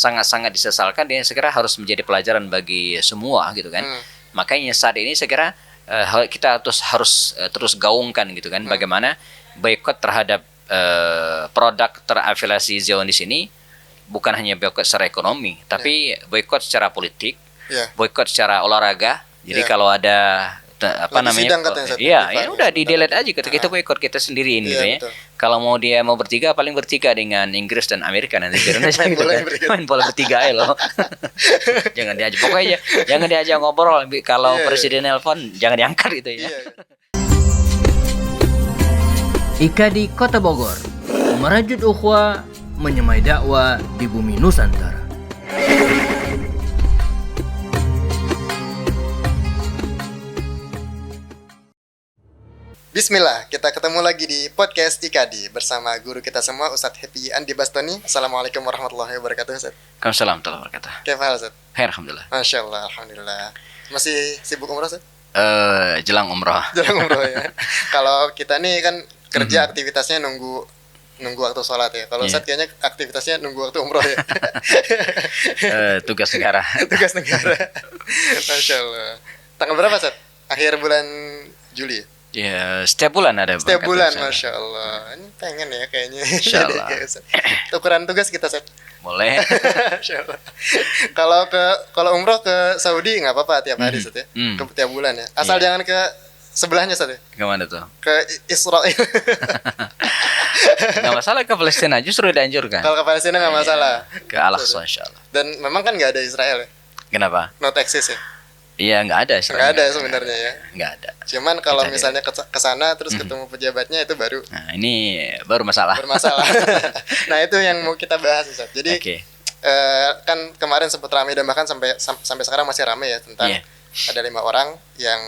sangat-sangat disesalkan dan saya kira harus menjadi pelajaran bagi semua gitu kan. Makanya saat ini saya kira kita harus terus gaungkan gitu kan, bagaimana boikot terhadap produk terafiliasi Zionis ini bukan hanya boikot secara ekonomi, tapi boikot secara politik, boikot secara olahraga. Jadi kalau ada udah di delete aja ketika itu boikot kita sendiriin gitu ya. Kalau mau dia mau bertiga paling bertiga dengan Inggris dan Amerika nanti biarin aja gitu kan. Main bola bertiga aja loh. Jangan diajak pokoknya jangan diajak ngobrol kalau presiden nelpon jangan diangkat gitu ya. IKADI Kota Bogor merajut ukhuwah menyemai dakwah di bumi Nusantara. Bismillah, kita ketemu lagi di podcast IKADI bersama guru kita semua Ustadz Happy Andi Bastoni. Assalamualaikum warahmatullahi wabarakatuh Ustadz. Waalaikumsalam warahmatullahi wabarakatuh. Kefal Ustadz? Alhamdulillah. Masya Allah, Alhamdulillah. Masih sibuk umrah Ustadz? Jelang umrah. Jelang umrah ya. Kalau kita nih kan kerja aktivitasnya nunggu waktu sholat ya. Kalau Ustadz kayaknya aktivitasnya nunggu waktu umrah ya. Tugas negara. Tugas negara. Masya Allah. Tanggal berapa Ustadz? Akhir bulan Juli ya? Ya, setiap bulan ada. Setiap bulan, Masya Allah. Ini pengen ya kayaknya. Insya Allah. Tukeran tugas kita, Set. Boleh. Masya Allah. Kalau umroh ke Saudi nggak apa-apa tiap hari, Set ya. Ke tiap bulan ya. Asal jangan ke sebelahnya, Set ya. Kemana tuh? Ke Israel. Nggak masalah, ke Palestina justru dianjurkan. Kalau ke Palestina nggak masalah. Ke Al-Aqsa, Insya Allah. Dan memang kan nggak ada Israel ya. Kenapa? Not exist ya. Iya, nggak ada. Nggak ada sebenarnya ya. Nggak ada. Cuman kalau misalnya ke sana terus ketemu pejabatnya itu baru. Nah, ini baru masalah. Bermasalah. Nah, itu yang mau kita bahas, Ustaz. Jadi kan kemarin sempat ramai dan bahkan sampai sekarang masih ramai ya tentang ada 5 orang yang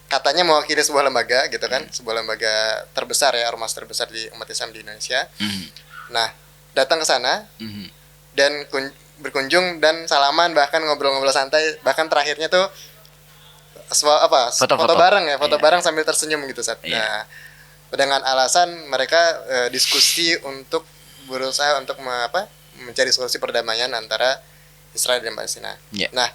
katanya mewakili sebuah lembaga gitu kan, sebuah lembaga terbesar ya, ormas terbesar di umat Islam di Indonesia. Nah, datang ke sana dan berkunjung dan salaman, bahkan ngobrol-ngobrol santai, bahkan terakhirnya tuh foto bareng ya, bareng sambil tersenyum gitu Sat. Nah, dengan alasan mereka diskusi untuk berusaha untuk mencari solusi perdamaian antara Israel dan Palestina. Nah,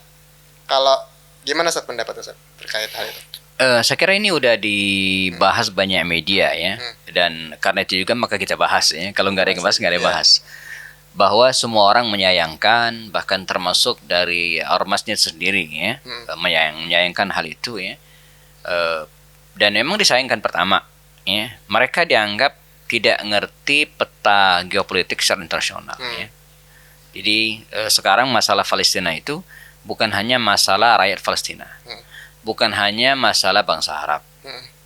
kalau gimana Sat pendapat Sat terkait hal itu? Saya kira ini udah dibahas banyak media ya, dan karena itu juga maka kita bahas ya. Kalau nggak ada yang bahas, nggak ada yang bahas. Bahwa semua orang menyayangkan, bahkan termasuk dari ormasnya sendiri ya, menyayangkan hal itu ya. Dan memang disayangkan pertama ya, mereka dianggap tidak ngerti peta geopolitik secara internasional ya. Jadi sekarang masalah Palestina itu bukan hanya masalah rakyat Palestina, bukan hanya masalah bangsa Arab,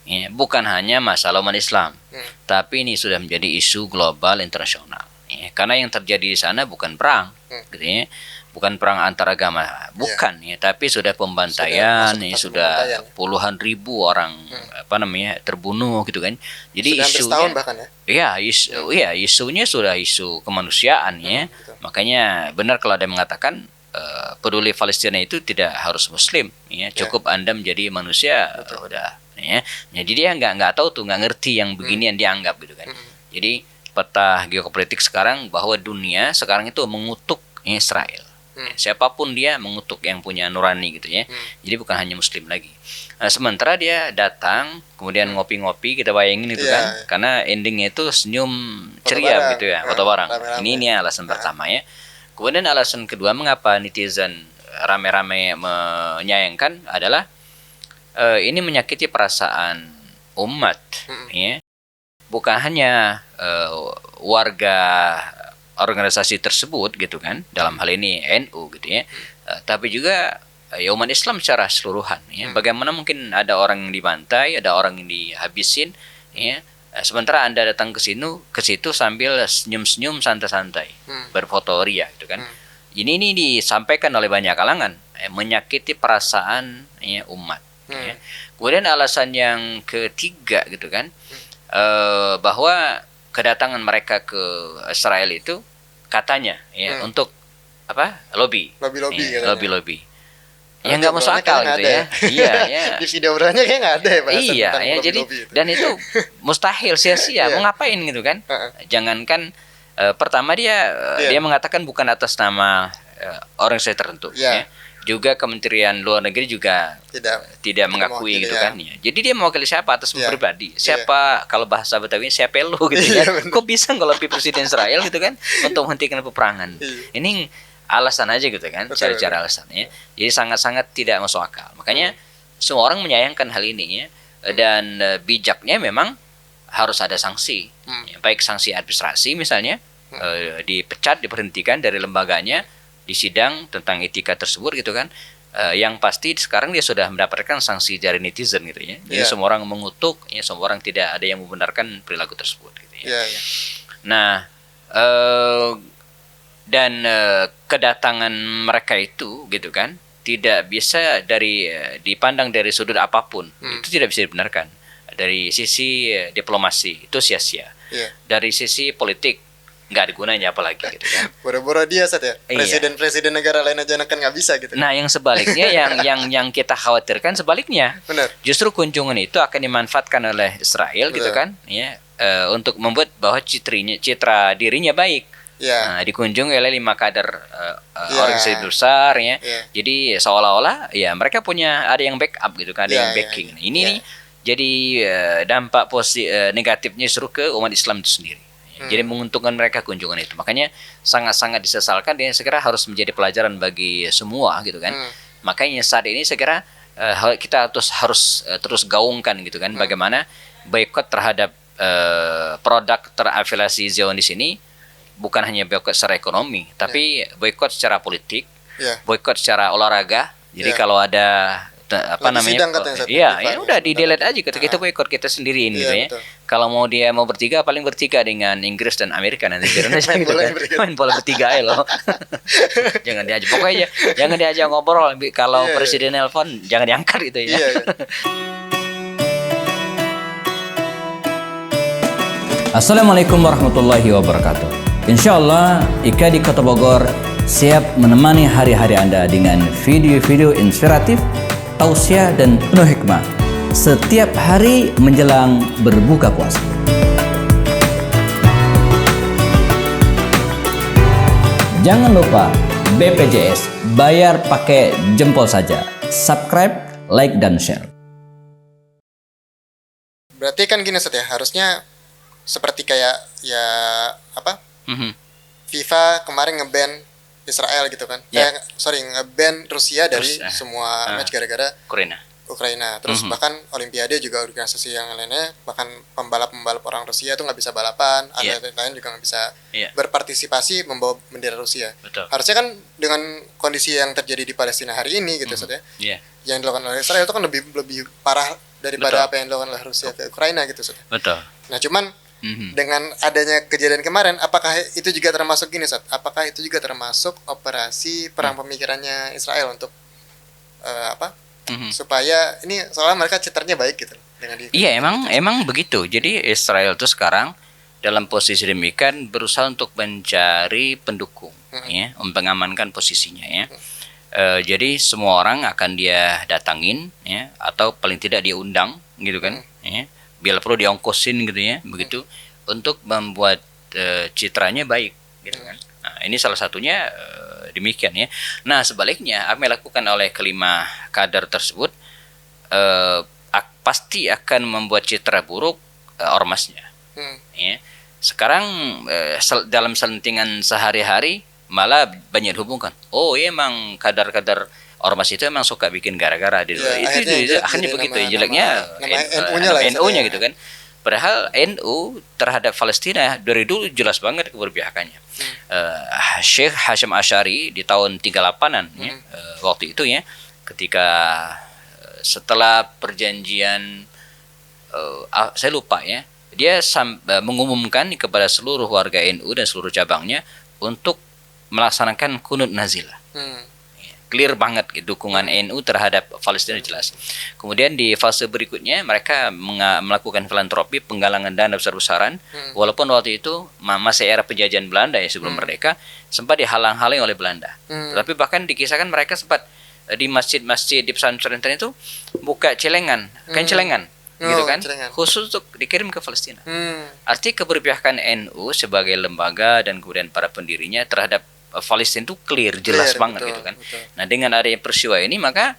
ya, bukan hanya masalah umat Islam, tapi ini sudah menjadi isu global internasional. Ya, karena yang terjadi di sana bukan perang, gitu ya, bukan perang antar agama, bukan ya, tapi sudah pembantaian, sudah puluhan ribu orang terbunuh gitu kan. Jadi sudah isunya, setahun bahkan ya. Isunya sudah isu kemanusiaan ya. Makanya benar kalau ada yang mengatakan peduli Palestina itu tidak harus Muslim, ya, cukup Anda menjadi manusia udah, ya. Jadi dia nggak tahu tuh, nggak ngerti yang beginian dianggap gitu kan. Jadi peta geopolitik sekarang bahwa dunia sekarang itu mengutuk Israel. Siapapun dia mengutuk yang punya nurani gitu ya. Jadi bukan hanya Muslim lagi. Nah, sementara dia datang kemudian ngopi-ngopi, kita bayangin itu kan, karena endingnya itu senyum ceria gitu ya, foto bareng. Ini alasan pertama ya. Kemudian alasan kedua mengapa netizen rame-rame menyayangkan adalah ini menyakiti perasaan umat ya. Bukan hanya warga organisasi tersebut gitu kan, dalam hal ini NU gitu ya, tapi juga umat Islam secara keseluruhan ya. Bagaimana mungkin ada orang yang dibantai, ada orang yang dihabisin ya, sementara Anda datang ke situ sambil senyum-senyum santai-santai, berfoto ria gitu kan. Ini disampaikan oleh banyak kalangan, menyakiti perasaan ya, umat ya. Kemudian alasan yang ketiga gitu kan, bahwa kedatangan mereka ke Israel itu katanya ya untuk lobby ya, nggak masuk akal gitu ya. Iya ya. Di video beranya kayak nggak ada ya Pak. Iya ya, jadi dan itu mustahil, sia-sia. Mau ngapain gitu kan? Jangankan Pertama dia mengatakan bukan atas nama organisasi tertentu. Ya. Juga Kementerian Luar Negeri juga tidak mengakui gitu kan. Ya. Jadi dia mewakili siapa atas pribadi? Siapa kalau bahasa Betawi siapa lu gitu kan? Kok bisa ngelobi Presiden Israel gitu kan untuk menghentikan peperangan? Ini alasan aja gitu kan, cara-cara alasannya. Jadi sangat-sangat tidak masuk akal. Makanya semua orang menyayangkan hal ini ya. Dan bijaknya memang harus ada sanksi. Baik sanksi administrasi misalnya, dipecat, diberhentikan dari lembaganya, disidang tentang etika tersebut gitu kan. Yang pasti sekarang dia sudah mendapatkan sanksi dari netizen gitu ya. Jadi semua orang mengutuk, ya semua orang tidak ada yang membenarkan perilaku tersebut gitu ya. Nah, dan kedatangan mereka itu gitu kan tidak bisa dipandang dari sudut apapun. Itu tidak bisa dibenarkan. Dari sisi diplomasi itu sia-sia. Dari sisi politik nggak ada gunanya apalagi gitu kan. Boro-boro dia ya. Presiden-presiden negara lain aja kan nggak bisa gitu. Nah, yang sebaliknya yang kita khawatirkan sebaliknya. Benar. Justru kunjungan itu akan dimanfaatkan oleh Israel gitu kan, ya, untuk membuat bahwa citra dirinya baik. Nah, dikunjungi oleh 5 kader organisasi besar ya. Jadi seolah-olah ya mereka ada yang backup gitu kan, ada yang backing. Ini nih jadi dampak negatifnya justru ke umat Islam itu sendiri. Jadi menguntungkan mereka kunjungan itu. Makanya sangat-sangat disesalkan dan segera harus menjadi pelajaran bagi semua gitu kan. Makanya saat ini segera kita harus terus gaungkan gitu kan, bagaimana boikot terhadap produk terafiliasi Zionis ini bukan hanya boikot secara ekonomi, tapi boikot secara politik, boikot secara olahraga. Jadi kalau ada namanya, ya udah di delete aja ketika itu boikot kita sendiriin gitu ya. Kalau dia mau bertiga paling bertiga dengan Inggris dan Amerika nanti gitu kan. Main bola bertiga aja loh. Jangan diajak, pokoknya jangan diajak ngobrol. Kalau presiden nelpon jangan diangkat gitu ya. Assalamualaikum warahmatullahi wabarakatuh. Insyaallah Ika di Kota Bogor siap menemani hari-hari Anda dengan video-video inspiratif, tausiah dan penuh hikmah setiap hari menjelang berbuka puasa. Jangan lupa BPJS, bayar pakai jempol saja. Subscribe, like dan share. Berarti kan gini Ustaz ya, harusnya seperti kayak ya FIFA kemarin nge-ban Israel gitu kan. Nge-ban Rusia dari semua match gara-gara Ukraina. Terus bahkan Olimpiade juga organisasi yang lainnya, bahkan pembalap orang Rusia itu nggak bisa balapan, atlet lain juga nggak bisa berpartisipasi membawa bendera Rusia. Harusnya kan dengan kondisi yang terjadi di Palestina hari ini gitu Ustaz ya. Yang dilakukan oleh Israel itu kan lebih parah daripada apa yang dilakukan oleh Rusia ke Ukraina gitu Ustaz. Nah, cuman dengan adanya kejadian kemarin, apakah itu juga termasuk gini, Sat? Apakah itu juga termasuk operasi perang pemikirannya Israel untuk supaya ini soalnya mereka citranya baik gitu dengan Iya, emang begitu. Jadi Israel itu sekarang dalam posisi demikian berusaha untuk mencari pendukung, ya, mengamankan posisinya, ya. Jadi semua orang akan dia datangin, ya, atau paling tidak dia undang, gitu kan, ya. Bila perlu diongkosin gitu ya, begitu untuk membuat citranya baik gitu kan. Nah, ini salah satunya demikian ya. Nah, sebaliknya apa yang dilakukan oleh kelima kader tersebut pasti akan membuat citra buruk ormasnya. Ya. Sekarang dalam selentingan sehari-hari malah banyak dihubungkan. Oh, ya emang kadar-kadar ormas itu emang suka bikin gara-gara di luar. Itu akhirnya begitu jeleknya NU-nya gitu kan. Padahal NU terhadap Palestina dari dulu jelas banget keberpihakannya. Syekh Hashim Asy'ari di tahun 38-an ya, waktu itu ya, ketika setelah perjanjian saya lupa ya, dia mengumumkan kepada seluruh warga NU dan seluruh cabangnya untuk melaksanakan kunut nazilah. Clear banget dukungan NU terhadap Palestina jelas. Kemudian di fase berikutnya mereka melakukan filantropi, penggalangan dana besar-besaran, walaupun waktu itu masih era penjajahan Belanda ya, sebelum merdeka, sempat dihalang-halangi oleh Belanda. Tapi bahkan dikisahkan mereka sempat di masjid-masjid di pesantren itu buka celengan, kan celengan gitu kan, celengan. khusus untuk dikirim ke Palestina. Hmm. Arti keberpihakan NU sebagai lembaga dan kemudian para pendirinya terhadap Palestina itu clear, jelas banget betul, gitu kan. betul. Nah, dengan adanya peristiwa ini maka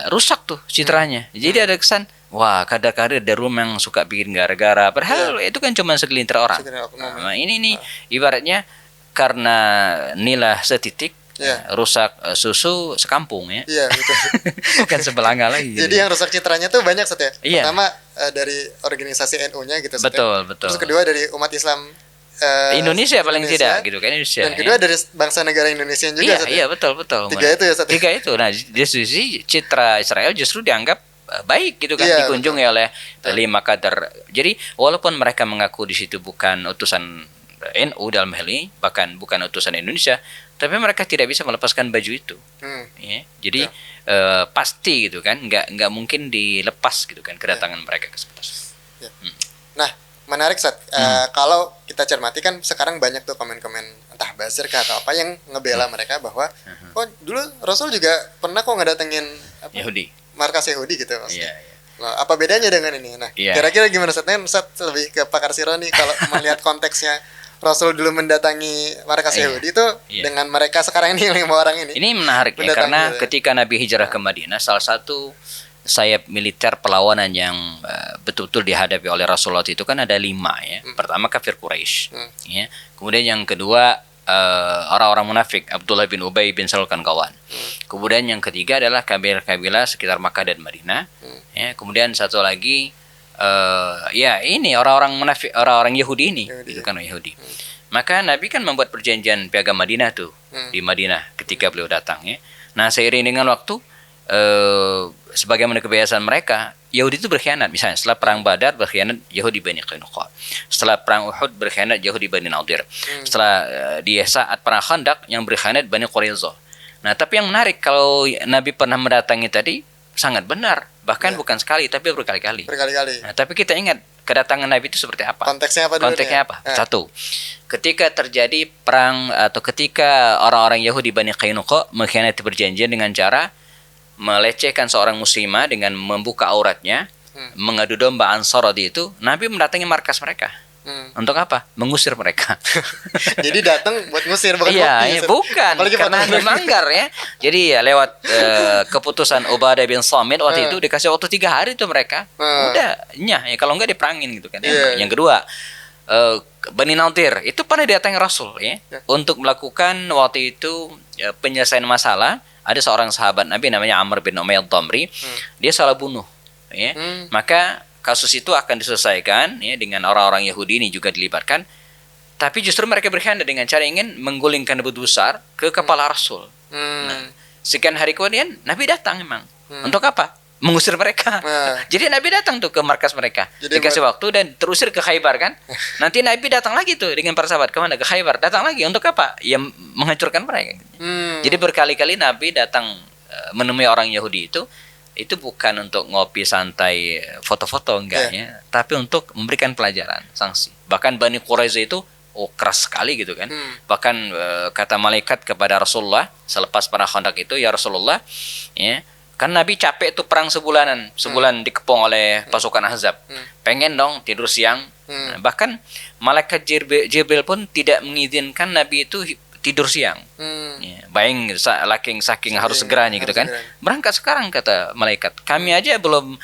rusak tuh citranya. Jadi ada kesan, wah kadang-kadang ada rumah yang suka bikin gara-gara, padahal itu kan cuma segelintir orang. Nah, ini nih ibaratnya karena nilai setitik rusak susu sekampung ya. Iya, betul. Bukan sebelanga lagi. Jadi yang rusak citranya tuh banyak, Set, ya. Iya. Pertama dari organisasi NU-nya gitu, Set, betul, ya. betul. Terus kedua dari umat Islam Indonesia paling tidak gitu kan, Indonesia. Dan kedua dari bangsa negara Indonesia juga, iya, Set, ya. iya, betul. Tiga itu ya, Set. Tiga itu. Nah, di sisi citra Israel justru dianggap baik gitu kan, Iya, dikunjungi oleh 5 kader. Jadi walaupun mereka mengaku di situ bukan utusan NU dalam hal ini, bahkan bukan utusan Indonesia, tapi mereka tidak bisa melepaskan baju itu. Ya, jadi pasti gitu kan, nggak mungkin dilepas gitu kan kedatangan mereka ke sekitar. Ya. Nah, menarik, Sat. Kalau kita cermati kan sekarang banyak tuh komen-komen entah buzzer kah atau apa yang ngebela mereka bahwa oh dulu Rasul juga pernah kok ngedatengin Yahudi, markas Yahudi gitu maksudnya. Iya. Nah, apa bedanya dengan ini? Nah, kira-kira gimana, Sat? Sat lebih ke pakar siro nih kalau melihat konteksnya Rasul dulu mendatangi markas Yahudi itu dengan mereka sekarang ini 5 orang ini. Ini menarik ya, karena ketika Nabi hijrah ke Madinah, salah satu sayap militer perlawanan yang betul-betul dihadapi oleh Rasulullah itu kan ada 5 ya. Pertama kafir Quraisy, ya. Kemudian yang kedua orang-orang munafik, Abdullah bin Ubay bin Salul kan kawan. Kemudian yang ketiga adalah kabilah-kabilah sekitar Makkah dan Madinah. Ya. Kemudian satu lagi ya ini orang-orang munafik, orang-orang Yahudi ini, itu kan Yahudi. Maka Nabi kan membuat perjanjian piagam Madinah tuh di Madinah ketika beliau datang ya. Nah, seiring dengan waktu sebagaimana kebiasaan mereka, Yahudi itu berkhianat. Misalnya setelah perang Badar berkhianat Yahudi Bani Qainuqa. Setelah perang Uhud berkhianat Yahudi Bani Nadir. Setelah di saat perang Khandaq yang berkhianat Bani Quraidah. Nah, tapi yang menarik kalau Nabi pernah mendatangi tadi sangat benar, bahkan bukan sekali tapi berkali-kali. Nah, tapi kita ingat kedatangan Nabi itu seperti apa? Konteksnya apa dulu? Konteksnya apa? Satu, ketika terjadi perang atau ketika orang-orang Yahudi Bani Qainuqa mengkhianati perjanjian dengan cara melecehkan seorang muslimah dengan membuka auratnya, mengadu domba Ansarodi itu, Nabi mendatangi markas mereka. Untuk apa? Mengusir mereka. Jadi datang buat ngusir, bukan bukan. Karena melanggar ya. Jadi ya lewat keputusan Ubadah bin Samit waktu itu dikasih waktu 3 hari tuh mereka. Udah nyah ya, kalau enggak diperangin gitu kan. Yang kedua, Bani Nadir itu pernah datangi Rasul ya, untuk melakukan waktu itu penyelesaian masalah. Ada seorang sahabat Nabi namanya Amr bin Umayyah Dhamri, dia salah bunuh ya. Maka kasus itu akan diselesaikan ya, dengan orang-orang Yahudi ini juga dilibatkan. Tapi justru mereka berkhianat dengan cara ingin menggulingkan debu besar ke kepala Rasul. Nah, sekian hari kemudian Nabi datang memang. Untuk apa? Mengusir mereka. Jadi Nabi datang tuh ke markas mereka. Dikasih waktu dan terusir ke Khaybar kan. Nanti Nabi datang lagi tuh dengan para sahabat kemana? Ke Khaybar. Datang lagi untuk apa? Ya menghancurkan mereka. Jadi berkali-kali Nabi datang menemui orang Yahudi itu bukan untuk ngopi santai foto-foto enggak ya, tapi untuk memberikan pelajaran, sanksi. Bahkan Bani Quraidah itu keras sekali gitu kan. Bahkan kata malaikat kepada Rasulullah selepas perang Khandaq itu, ya Rasulullah ya, kan Nabi capek tuh perang sebulan dikepung oleh pasukan Ahzab. Pengen dong tidur siang. Bahkan malaikat Jibril pun tidak mengizinkan Nabi itu tidur siang. Ya, bayang saking harus segeranya gitu kan. Berangkat sekarang kata malaikat. Kami aja belum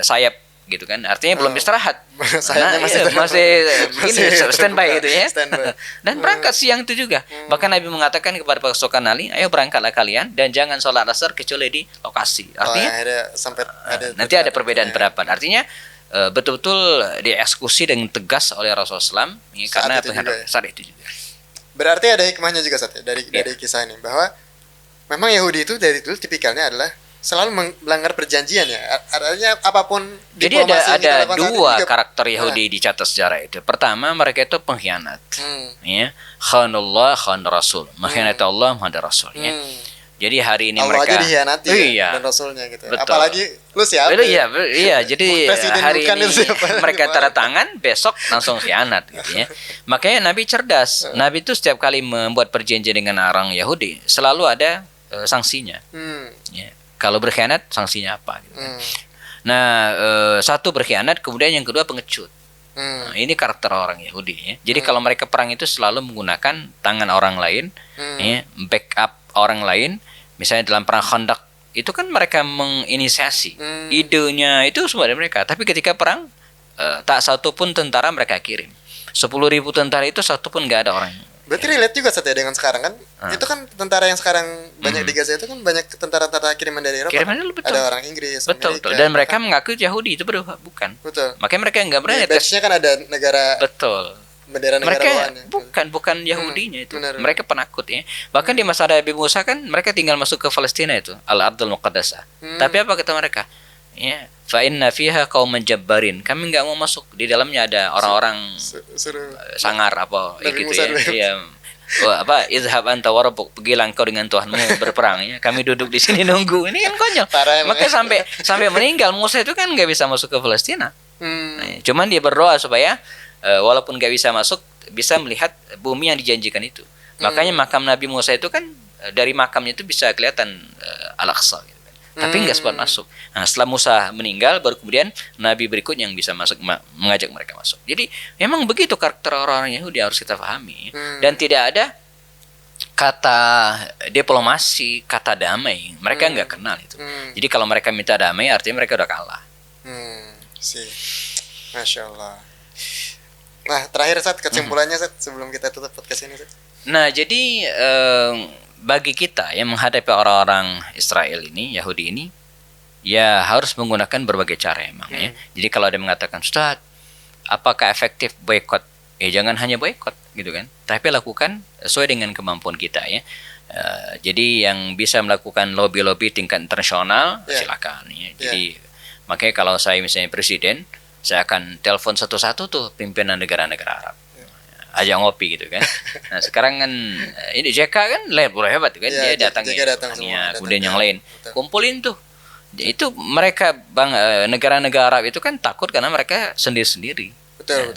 sayap gitu kan. Artinya belum istirahat. Sayapnya masih standby gitu ya. Dan berangkat siang itu juga. Bahkan Nabi mengatakan kepada pasukan Ali, ayo berangkatlah kalian dan jangan sholat asar kecuali di lokasi. Artinya nanti ada perbedaan pendapat. Artinya betul-betul dieksekusi dengan tegas oleh Rasulullah SAW ya, karena saat itu juga. Berarti ada hikmahnya juga, Sat, dari kisah ini, bahwa memang Yahudi itu dari dulu tipikalnya adalah selalu melanggar perjanjian ya. Artinya apapun. Jadi ada 2 karakter Yahudi dicatat sejarah itu. Pertama, mereka itu pengkhianat. Ya, khanullah khan Rasul. Mengkhianati Allah, mengkhianati Rasul ya. Jadi hari ini Allah mereka aja dikhianati dan Rasulnya gitu. Betul. Apalagi lu siapa? Iya, jadi hari ini mereka tanda tangan, besok langsung khianat gitu ya. Makanya Nabi cerdas. Nabi itu setiap kali membuat perjanjian dengan orang Yahudi selalu ada sanksinya. Ya. Kalau berkhianat sanksinya apa gitu kan. Nah, satu berkhianat, kemudian yang kedua pengecut. Nah, ini karakter orang Yahudi ya. Jadi kalau mereka perang itu selalu menggunakan tangan orang lain, ya, backup orang lain. Misalnya dalam perang Khandaq itu kan mereka menginisiasi, idenya itu semua dari mereka. Tapi ketika perang tak satu pun tentara mereka kirim. 10.000 tentara itu satu pun nggak ada orang. Berarti relate juga Sat ya dengan sekarang kan? Itu kan tentara yang sekarang banyak di Gaza itu kan banyak tentara-tentara kiriman dari Eropa. Kirimannya betul. Ada orang Inggris, betul, Amerika, betul. Dan mereka mengaku Yahudi itu bukan. Betul. Makanya mereka nggak berani. Badge-nya kan ada negara. Betul. Bendera negara mereka bawaannya. bukan Yahudinya itu. Benar. Mereka penakut ya. Bahkan di masa Nabi Musa kan mereka tinggal masuk ke Palestina itu, Al-Ardul Muqaddasah. Tapi apa kata mereka? Ya, fa inna fiha qauman jabbarin. Kami nggak mau masuk. Di dalamnya ada orang-orang sangar apa Nabi gitu Musa ya. Iya. Izhab anta wa rabbuk, pergilah engkau dengan Tuhanmu berperang ya. Kami duduk di sini nunggu. Ini kan konyol. Maka sampai meninggal Musa itu kan nggak bisa masuk ke Palestina. Nah, cuman dia berdoa supaya walaupun nggak bisa masuk, bisa melihat bumi yang dijanjikan itu. Makanya makam Nabi Musa itu kan dari makamnya itu bisa kelihatan Al-Aqsa gitu. Tapi nggak sempat masuk. Nah, setelah Musa meninggal, baru kemudian Nabi berikutnya yang bisa masuk, mengajak mereka masuk. Jadi memang begitu karakter orang-orang Yahudi harus kita pahami. Dan tidak ada kata diplomasi, kata damai. Mereka nggak kenal itu. Jadi kalau mereka minta damai, artinya mereka udah kalah. Sih, Masya Allah. Nah, terakhir Sat, kesimpulannya Sat, sebelum kita tutup podcast ini Sat. Nah, jadi bagi kita yang menghadapi orang-orang Israel ini, Yahudi ini, ya harus menggunakan berbagai cara emang ya. Jadi kalau ada mengatakan, Ustaz, apakah efektif boykot? Jangan hanya boykot gitu kan, tapi lakukan sesuai dengan kemampuan kita ya. Jadi yang bisa melakukan lobby-lobby tingkat internasional, silakan ya. Jadi makanya kalau saya misalnya presiden, saya akan telepon satu-satu tuh pimpinan negara-negara Arab. Ajak ngopi gitu kan. Nah sekarang kan ini JK kan hebat kan, dia datang ya, kemudian yang lain kumpulin tuh. Itu mereka negara-negara Arab itu kan takut karena mereka sendiri-sendiri. Betul.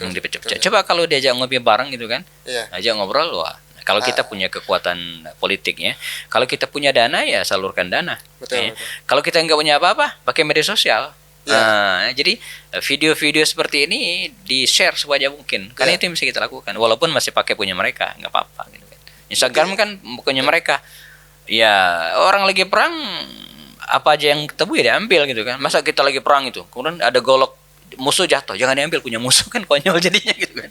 Coba kalau diajak ngopi bareng gitu kan, ajak ngobrol, wah. Kalau kita punya kekuatan politiknya, kalau kita punya dana ya salurkan dana. Betul. Kalau kita nggak punya apa-apa, pakai media sosial. Jadi video-video seperti ini di-share sebanyak mungkin. Karena itu yang bisa kita lakukan. Walaupun masih pakai punya mereka, nggak apa-apa gitu kan. Instagram kan punya mereka. Ya, orang lagi perang apa aja yang ketemu ya diambil gitu kan. Masa kita lagi perang itu, kemudian ada golok musuh jatuh, jangan diambil punya musuh, kan konyol jadinya gitu kan.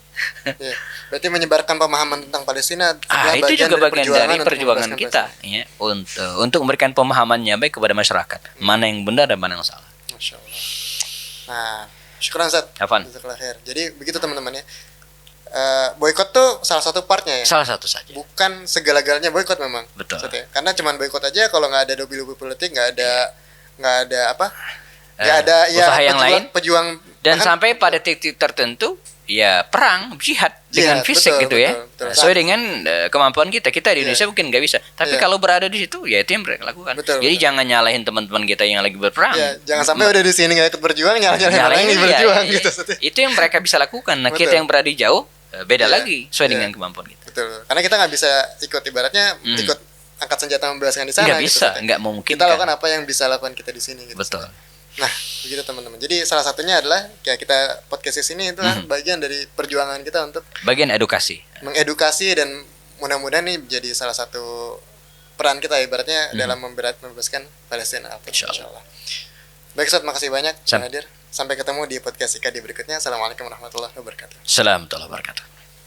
Berarti menyebarkan pemahaman tentang Palestina itu juga bagian dari perjuangan kita ya, untuk memberikan pemahamannya baik kepada masyarakat. Mana yang benar dan mana yang salah. Masya Allah. Nah, syukuran Zat. Jadi begitu teman-teman ya. Boykot tuh salah satu partnya ya. Salah satu saja. Bukan segala-galanya boykot memang. Betul. Ya. Karena cuman boykot aja kalau nggak ada lobby-lobby politik, nggak ada apa? Nggak ada usaha yang lain. Pejuang dan sampai pada titik tertentu ya perang jihad dengan fisik gitu ya. Betul. Sesuai dengan kemampuan kita di Indonesia mungkin nggak bisa, tapi kalau berada di situ ya itu yang mereka lakukan. Jadi jangan nyalahin teman-teman kita yang lagi berperang. Jangan sampai udah di sini nggak ikut berjuang, nyalahin orang yang berjuang gitu. Itu yang mereka bisa lakukan. Nah kita yang berada di jauh beda lagi sesuai dengan kemampuan kita. Betul. Karena kita nggak bisa ikut ibaratnya ikut angkat senjata membebaskan di sana. Nggak bisa, nggak mungkin. Kita lakukan apa yang bisa lakukan kita di sini. Gitu, betul. Nah, begitu teman-teman. Jadi salah satunya adalah kayak kita podcast di sini itu bagian dari perjuangan kita untuk bagian edukasi. Mengedukasi dan mudah-mudahan nih jadi salah satu peran kita ibaratnya dalam membebaskan Palestina. Insyaallah. Baik, Ustaz, makasih banyak sudah hadir. Sampai ketemu di podcast IKADI berikutnya. Assalamualaikum warahmatullahi wabarakatuh. Assalamualaikum warahmatullahi wabarakatuh.